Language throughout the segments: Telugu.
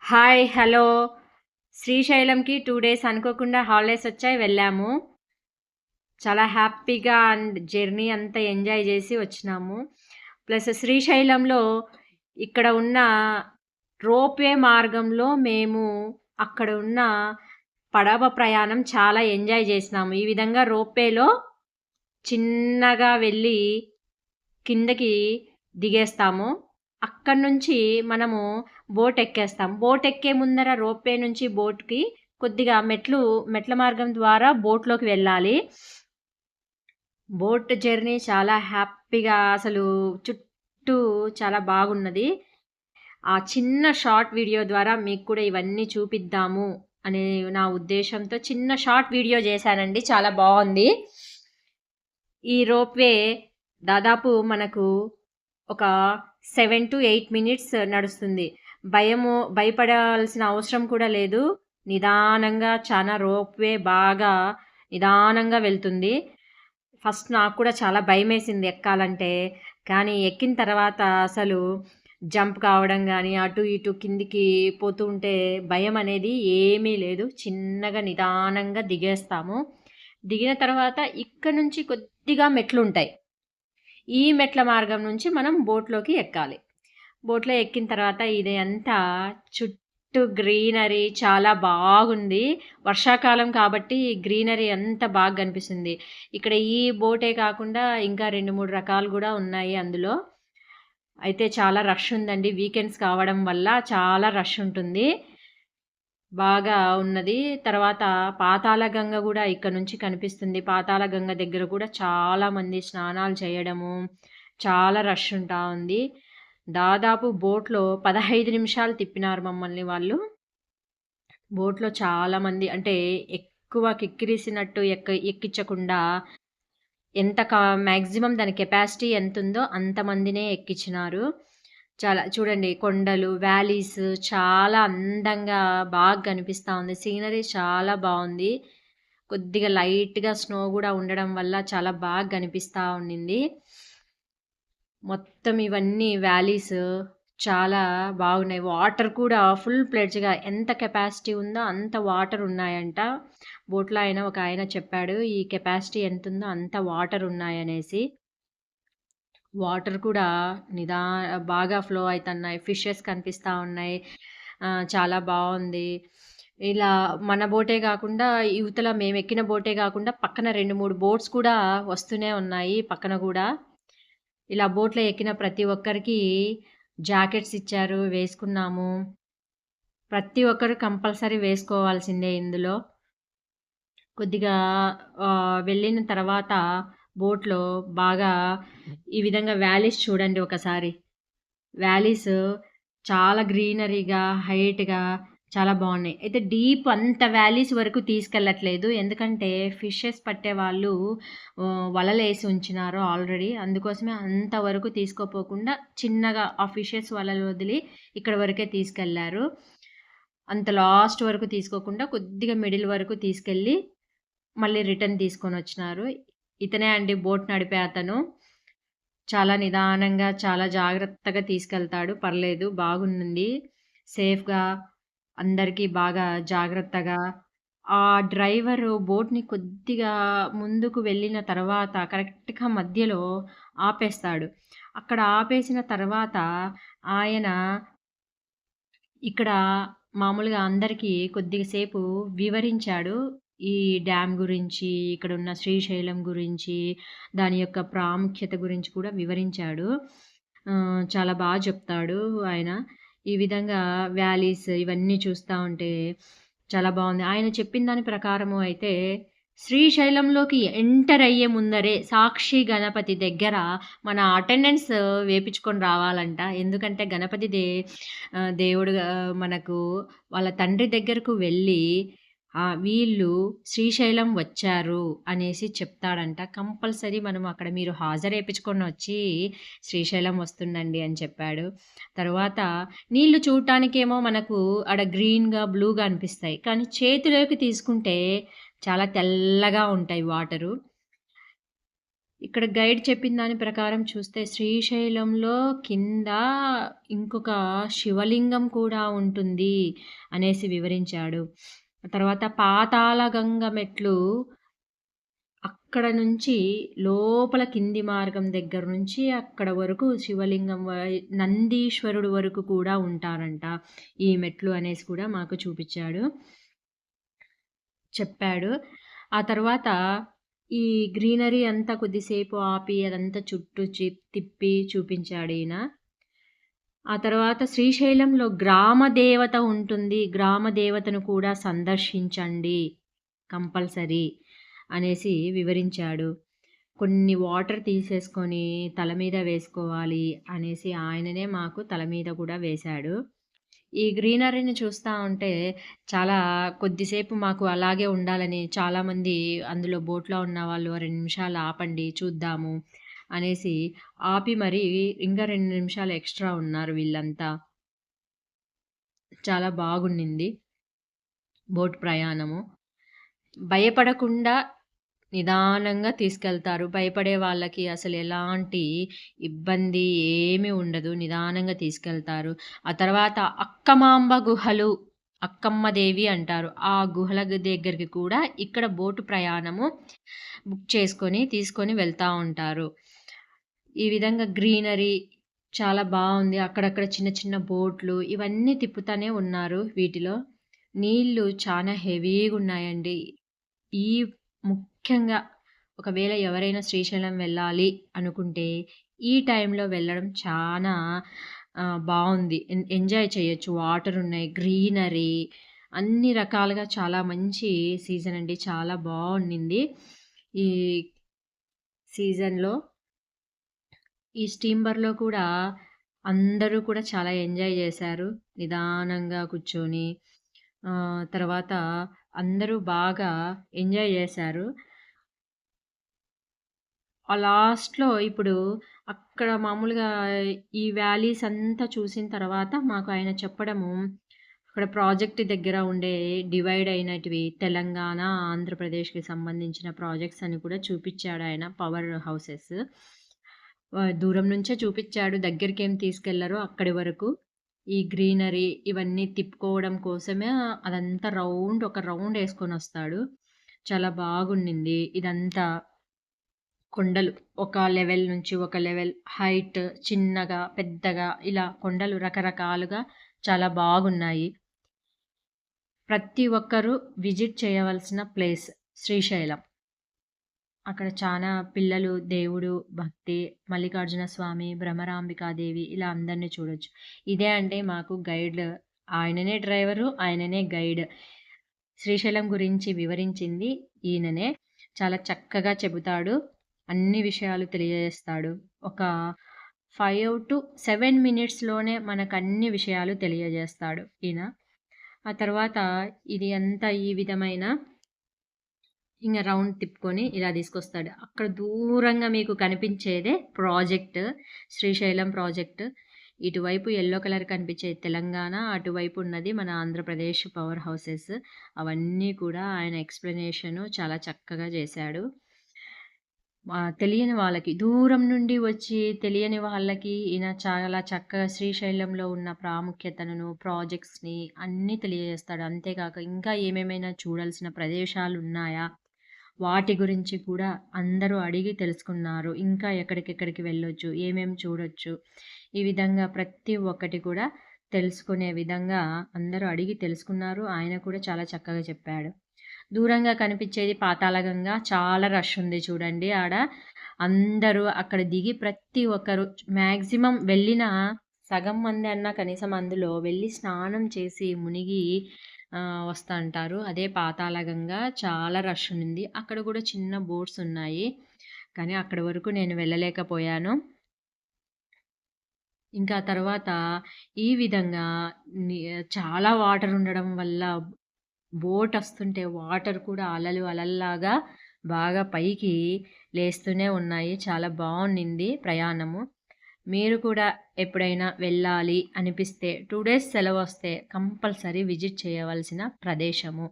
హాయ్! హలో! శ్రీశైలంకి 2 డేస్ అనుకోకుండా హాలిడేస్ వచ్చాయి వెళ్ళాము. చాలా హ్యాపీగా అండ్ జర్నీ అంతా ఎంజాయ్ చేసి వచ్చినాము. ప్లస్ శ్రీశైలంలో ఇక్కడ ఉన్న రోప్‌వే మార్గంలో మేము అక్కడ ఉన్న పడవ ప్రయాణం చాలా ఎంజాయ్ చేసినాము. ఈ విధంగా రోప్‌వేలో చిన్నగా వెళ్ళి కిందకి దిగేస్తాము. అక్కడి నుంచి మనము బోట్ ఎక్కేస్తాం. బోట్ ఎక్కే ముందర రోప్‌వే నుంచి బోట్‌కి కొద్దిగా మెట్ల మార్గం ద్వారా బోట్‌లోకి వెళ్ళాలి. బోట్ జర్నీ చాలా హ్యాపీగా అసలు చుట్టూ చాలా బాగున్నది. ఆ చిన్న షార్ట్ వీడియో ద్వారా మీకు కూడా ఇవన్నీ చూపిద్దాము అనే నా ఉద్దేశంతో చిన్న షార్ట్ వీడియో చేశానండి. చాలా బావుంది. ఈ రోప్‌వే దాదాపు మనకు ఒక 7-8 మినిట్స్ నడుస్తుంది. భయపడాల్సిన అవసరం కూడా లేదు. నిదానంగా చాలా రోప్‌వే బాగా నిదానంగా వెళ్తుంది. ఫస్ట్ నాకు కూడా చాలా భయమేసింది ఎక్కాలంటే. కానీ ఎక్కిన తర్వాత అసలు జంప్ కావడం గానీ, అటు ఇటు కిందికి పోతూ ఉంటే భయం అనేది ఏమీ లేదు. చిన్నగా నిదానంగా దిగేస్తాము. దిగిన తర్వాత ఇక్కడి నుంచి కొద్దిగా మెట్లుంటాయి. ఈ మెట్ల మార్గం నుంచి మనం బోట్‌లోకి ఎక్కాలి. బోట్‌లో ఎక్కిన తర్వాత ఇది అంతా చుట్టూ గ్రీనరీ చాలా బాగుంది. వర్షాకాలం కాబట్టి గ్రీనరీ అంతా బాగా కనిపిస్తుంది. ఇక్కడ ఈ బోటే కాకుండా ఇంకా 2, 3 రకాలు గూడా ఉన్నాయి అందులో. అయితే చాలా రష్ ఉందండి. వీకెండ్స్ కావడం వల్ల చాలా రష్ ఉంటుంది. బాగా ఉన్నది. తర్వాత పాతాళగంగ గూడా ఇక్కడ నుంచి కనిపిస్తుంది. పాతాళగంగ దగ్గర కూడా చాలామంది స్నానాలు చేయడము, చాలా రష్ ఉంటా ఉంది. దాదాపు బోట్‌లో 15 నిమిషాలు తిప్పినారు మమ్మల్ని వాళ్ళు. బోట్‌లో చాలామంది అంటే ఎక్కువ కిక్కిరిసినట్టు ఎక్కిచ్చకుండా ఎంత మాక్సిమం దాని కెపాసిటీ ఎంతుందో అంతమందినే ఎక్కించినారు. చాలా చూడండి కొండలు, వ్యాలీస్ చాలా అందంగా బాగా కనిపిస్తా ఉంది. సీనరీ చాలా బావుంది. కొద్దిగా లైట్‌గా స్నో గూడా ఉండడం వల్ల చాలా బాగా కనిపిస్తా ఉండింది. మొత్తం ఇవన్నీ వ్యాలీస్ చాలా బాగున్నాయి. వాటర్ కూడా ఫుల్ ప్లెడ్జ్‌గా ఎంత కెపాసిటీ ఉందో అంత వాటర్ ఉన్నాయంట. బోట్‌లో ఒక ఆయన చెప్పాడు. ఈ కెపాసిటీ ఎంతుందో అంత వాటర్ ఉన్నాయనేసి. వాటర్ కూడా నిదా బాగా ఫ్లో అయితన్నాయి. ఫిషెస్ కనిపిస్తా ఉన్నాయి. చాలా బావుంది. ఇలా మన బోటే గాకుండా ఇవతల మేమెక్కిన బోటే గాకుండా పక్కన 2, 3 బోట్స్ కూడా వస్తూనే ఉన్నాయి పక్కన గూడా. ఇలా బోట్‌లో ఎక్కిన ప్రతి ఒక్కరికి జాకెట్స్ ఇచ్చారు. వేసుకున్నాము. ప్రతి ఒక్కరు కంపల్సరీ వేసుకోవాల్సిందే ఇందులో. కొద్దిగా వెళ్ళిన తర్వాత బోట్‌లో బాగా ఈ విధంగా వ్యాలీస్ చూడండి ఒకసారి. వ్యాలీస్ చాలా గ్రీనరీగా, హైట్‌గా చాలా బావున్నాయి. అయితే డీప్ అంత వ్యాలీస్ వరకు తీసుకెళ్ళట్లేదు. ఎందుకంటే ఫిషెస్ పట్టేవాళ్ళు వలలేసి ఉంచినారు ఆల్రెడీ. అందుకోసమే అంత వరకు తీసుకోపోకుండా చిన్నగా ఆ ఫిషెస్ వలలు వదిలి ఇక్కడి వరకే తీసుకెళ్లారు. అంత లాస్ట్ వరకు తీసుకోకుండా కొద్దిగా మిడిల్ వరకు తీసుకెళ్ళి మళ్ళీ రిటర్న్ తీసుకొనొచ్చినారు. ఇతనే అండి బోట్ నడిపే అతను. చాలా నిదానంగా, చాలా జాగ్రత్తగా తీసుకెళ్తాడు. పర్లేదు బాగుంది. సేఫ్‌గా అందరికీ బాగా జాగ్రత్తగా ఆ డ్రైవరు బోట్‌ని కొద్దిగా ముందుకు వెళ్ళిన తర్వాత కరెక్ట్‌గా మధ్యలో ఆపేస్తాడు. అక్కడ ఆపేసిన తర్వాత ఆయన ఇక్కడ మామూలుగా అందరికీ కొద్దిగా సేపు వివరించాడు. ఈ డ్యామ్ గురించి, ఇక్కడున్న శ్రీశైలం గురించి, దాని యొక్క ప్రాముఖ్యత గురించి కూడా వివరించాడు. చాలా చెప్తాడు ఆయన. ఈ విధంగా వ్యాలీస్ ఇవన్నీ చూస్తా ఉంటే చాలా బావుంది. ఆయన చెప్పిన దాని ప్రకారము అయితే శ్రీశైలంలోకి ఎంటర్ అయ్యే ముందరే సాక్షి గణపతి దగ్గర మన అటెండెన్స్ వేపించుకొని రావాలంట. ఎందుకంటే గణపతి దేవుడుగా మనకు వాళ్ళ తండ్రి దగ్గరకు వెళ్ళి వీళ్ళు శ్రీశైలం వచ్చారు అనేసి చెప్తాడంట. కంపల్సరీ మనం అక్కడ మీరు హాజరేపించుకొనొచ్చి శ్రీశైలం వస్తుండండి అని చెప్పాడు. తరువాత నీళ్లు చూడటానికేమో మనకు ఆడ గ్రీన్‌గా, బ్లూగా అనిపిస్తాయి. కానీ చేతిలోకి తీసుకుంటే చాలా తెల్లగా ఉంటాయి వాటరు. ఇక్కడ గైడ్ చెప్పిన దాని ప్రకారం చూస్తే శ్రీశైలంలో కింద ఇంకొక శివలింగం కూడా ఉంటుంది అనేసి వివరించాడు. తర్వాత పాతాళ గంగ మెట్లు అక్కడ నుంచి లోపల కింది మార్గం దగ్గర నుంచి అక్కడ వరకు శివలింగం నందీశ్వరుడు వరకు కూడా ఉంటారంట ఈ మెట్లు అనేసి కూడా మాకు చెప్పాడు. ఆ తర్వాత ఈ గ్రీనరీ అంతా కొద్దిసేపు ఆపి అదంతా చుట్టూ తిప్పి చూపించాడు ఈయన. ఆ తర్వాత శ్రీశైలంలో గ్రామ దేవత ఉంటుంది, గ్రామ దేవతను కూడా సందర్శించండి కంపల్సరీ అనేసి వివరించాడు. కొన్ని వాటర్ తీసేసుకొని తల మీద వేసుకోవాలి అనేసి ఆయననే మాకు తల మీద కూడా వేశాడు. ఈ గ్రీనరీని చూస్తూ ఉంటే చాలా కొద్దిసేపు మాకు అలాగే ఉండాలని చాలామంది అందులో బోట్లో ఉన్న వాళ్ళు 2 నిమిషాలు ఆపండి చూద్దాము అనేసి ఆపి మరి ఇంకా 2 నిమిషాలు ఎక్స్ట్రా ఉన్నారు వీళ్ళంతా. చాలా బాగుండింది బోట్ ప్రయాణము. భయపడకుండా నిదానంగా తీసుకెళ్తారు. భయపడే వాళ్ళకి అసలు ఎలాంటి ఇబ్బంది ఏమీ ఉండదు. నిదానంగా తీసుకెళ్తారు. ఆ తర్వాత అక్కమాంబ గుహలు, అక్కమ్మ దేవి అంటారు. ఆ గుహల దగ్గరికి కూడా ఇక్కడ బోటు ప్రయాణము బుక్ చేసుకొని తీసుకొని వెళ్తూ ఉంటారు. ఈ విధంగా గ్రీనరీ చాలా బాగుంది. అక్కడక్కడ చిన్న చిన్న బోట్లు ఇవన్నీ తిప్పుతూనే ఉన్నారు. వీటిలో నీళ్ళు చాలా హెవీగా ఉన్నాయండి. ఈ ముఖ్యంగా ఒకవేళ ఎవరైనా శ్రీశైలం వెళ్ళాలి అనుకుంటే ఈ టైంలో వెళ్ళడం చాలా బాగుంది. ఎంజాయ్ చేయొచ్చు. వాటర్ ఉన్నాయి, గ్రీనరీ అన్ని రకాలుగా చాలా మంచి సీజన్ అండి. చాలా బాగుండింది ఈ సీజన్లో. ఈ స్టీమర్లో కూడా అందరూ కూడా చాలా ఎంజాయ్ చేశారు నిదానంగా కూర్చొని. తర్వాత అందరూ బాగా ఎంజాయ్ చేశారు. ఆ లాస్ట్‌లో ఇప్పుడు అక్కడ మామూలుగా ఈ వ్యాలీస్ అంతా చూసిన తర్వాత మాకు ఆయన చెప్పడము, అక్కడ ప్రాజెక్ట్ దగ్గర ఉండే డివైడ్ అయినటివి తెలంగాణ, ఆంధ్రప్రదేశ్‌కి సంబంధించిన ప్రాజెక్ట్స్ అని కూడా చూపిచ్చాడు ఆయన. Power houses. దూరం నుంచే చూపిచ్చాడు. దగ్గరికేం తీసుకెళ్లరు అక్కడి వరకు. ఈ గ్రీనరీ ఇవన్నీ తిప్పుకోవడం కోసమే అదంతా ఒక రౌండ్ యేసుకొనొస్తాడు. చాలా బాగుండింది ఇదంతా. కొండలు ఒక లెవెల్ నుంచి ఒక లెవెల్ హైట్ చిన్నగా, పెద్దగా ఇలా కొండలు రకరకాలుగా చాలా బాగున్నాయి. ప్రతి ఒక్కరూ విజిట్ చేయవలసిన ప్లేస్ శ్రీశైలం. అక్కడ చాలా పిల్లలు దేవుడు భక్తి, మల్లికార్జున స్వామి, భ్రమరాంబికాదేవి ఇలా అందరిని చూడొచ్చు. ఇదే అంటే మాకు గైడ్, ఆయననే డ్రైవరు, ఆయననే గైడ్. శ్రీశైలం గురించి వివరించింది ఈయననే. చాలా చక్కగా చెబుతాడు. అన్ని విషయాలు తెలియజేస్తాడు. ఒక 5-7 మినిట్స్‌లోనే మనకన్ని విషయాలు తెలియజేస్తాడు ఈయన. ఆ తర్వాత ఇది అంతా ఈ విధమైన ఇంగ రౌండ్ తిప్పుకొని ఇలా తీసుకొస్తాడు. అక్కడ దూరంగా మీకు కనిపించేదే ప్రాజెక్ట్, శ్రీశైలం ప్రాజెక్ట్. ఇటువైపు యెల్లో కలర్ కనిపించేది తెలంగాణ, అటువైపు ఉన్నది మన ఆంధ్రప్రదేశ్ పవర్ హౌసెస్. అవన్నీ కూడా ఆయన ఎక్స్‌ప్లనేషను చాలా చక్కగా చేశాడు. తెలియని వాళ్ళకి, దూరం నుండి వచ్చి తెలియని వాళ్ళకి ఈయన చాలా చక్కగా శ్రీశైలంలో ఉన్న ప్రాముఖ్యతలను, ప్రాజెక్ట్స్‌ని అన్నీ తెలియజేస్తాడు. అంతేకాక ఇంకా ఏమేమైనా చూడాల్సిన ప్రదేశాలున్నాయా, వాటి గురించి కూడా అందరూ అడిగి తెలుసుకున్నారు. ఇంకా ఎక్కడికెక్కడికి వెళ్ళొచ్చు, చూడొచ్చు, ఈ విధంగా ప్రతి ఒక్కటి కూడా తెలుసుకునే విధంగా అందరూ అడిగి తెలుసుకున్నారు. ఆయన కూడా చాలా చక్కగా చెప్పాడు. దూరంగా కనిపించేది పాతాళగంగ. చాలా రష్ ఉంది చూడండి ఆడ. అందరూ అక్కడ దిగి ప్రతి ఒక్కరు మ్యాక్సిమం వెళ్ళిన సగం మంది అన్నా కనీసం అందులో వెళ్ళి స్నానం చేసి మునిగి వస్తంటారు. అదే పాతాళగంగ. చాలా రష్ ఉంది. అక్కడ కూడా చిన్న బోట్స్ ఉన్నాయి. కానీ అక్కడి వరకు నేను వెళ్ళలేకపోయాను. ఇంకా తర్వాత ఈ విధంగా చాలా వాటర్ ఉండడం వల్ల బోట్ వస్తుంటే వాటర్ కూడా అలలు అలల్లాగా బాగా పైకి లేస్తూనే ఉన్నాయి. చాలా బాగుండింది ప్రయాణము. మీరు కూడా ఎప్పుడైనా వెళ్ళాలి అనిపిస్తే 2 డేస్ సెలవు వస్తే కంపల్సరీ విజిట్ చేయవలసిన ప్రదేశము.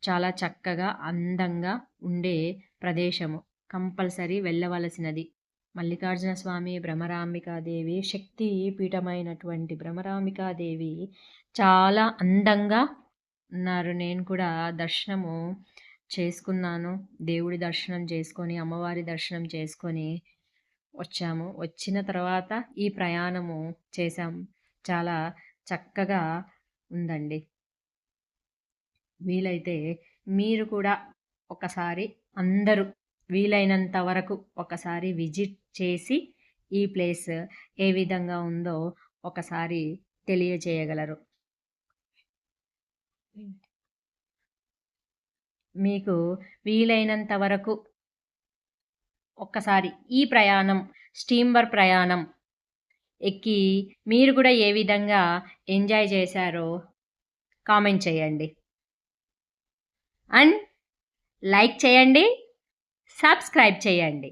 చాలా చక్కగా అందంగా ఉండే ప్రదేశము. కంపల్సరీ వెళ్ళవలసినది. మల్లికార్జున స్వామి, భ్రమరాంబికాదేవి, శక్తి పీఠమైనటువంటి భ్రమరాంబికాదేవి చాలా అందంగా ఉన్నారు. నేను కూడా దర్శనము చేసుకున్నాను. దేవుడి దర్శనం చేసుకొని, అమ్మవారి దర్శనం చేసుకొని వచ్చాము. వచ్చిన తర్వాత ఈ ప్రయాణము చేశాం. చాలా చక్కగా ఉందండి. వీలైతే మీరు కూడా ఒకసారి అందరూ వీలైనంత వరకు ఒకసారి విజిట్ చేసి ఈ ప్లేస్ ఏ విధంగా ఉందో ఒకసారి తెలియజేయగలరు. మీకు వీలైనంత వరకు ఒక్కసారి ఈ ప్రయాణం స్టీమర్ ప్రయాణం ఎక్కి మీరు కూడా ఏ విధంగా ఎంజాయ్ చేశారో కామెంట్ చేయండి. అండ్ లైక్ చేయండి, సబ్స్క్రైబ్ చేయండి.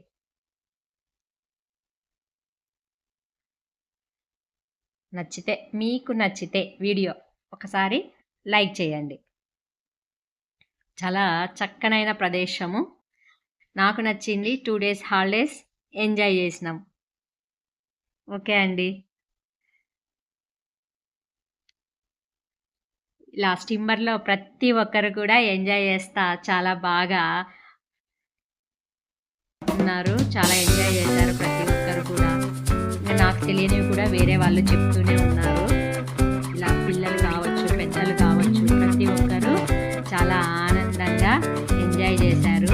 మీకు నచ్చితే వీడియో ఒకసారి లైక్ చేయండి. చాలా చక్కనైన ప్రదేశము, నాకు నచ్చింది. 2 days హాలిడేస్ ఎంజాయ్ చేసినాం. ఓకే అండి. ఇలా స్టీమర్లో ప్రతి ఒక్కరు కూడా ఎంజాయ్ చేస్తా చాలా బాగా ఉన్నారు. చాలా ఎంజాయ్ చేశారు ప్రతి ఒక్కరు కూడా. నాకు తెలియనివి కూడా వేరే వాళ్ళు చెప్తూనే ఉన్నారు. ఇలా పిల్లలు కావచ్చు, పెద్దలు కావచ్చు, ప్రతి ఒక్కరు చాలా ఆనందంగా ఎంజాయ్ చేశారు.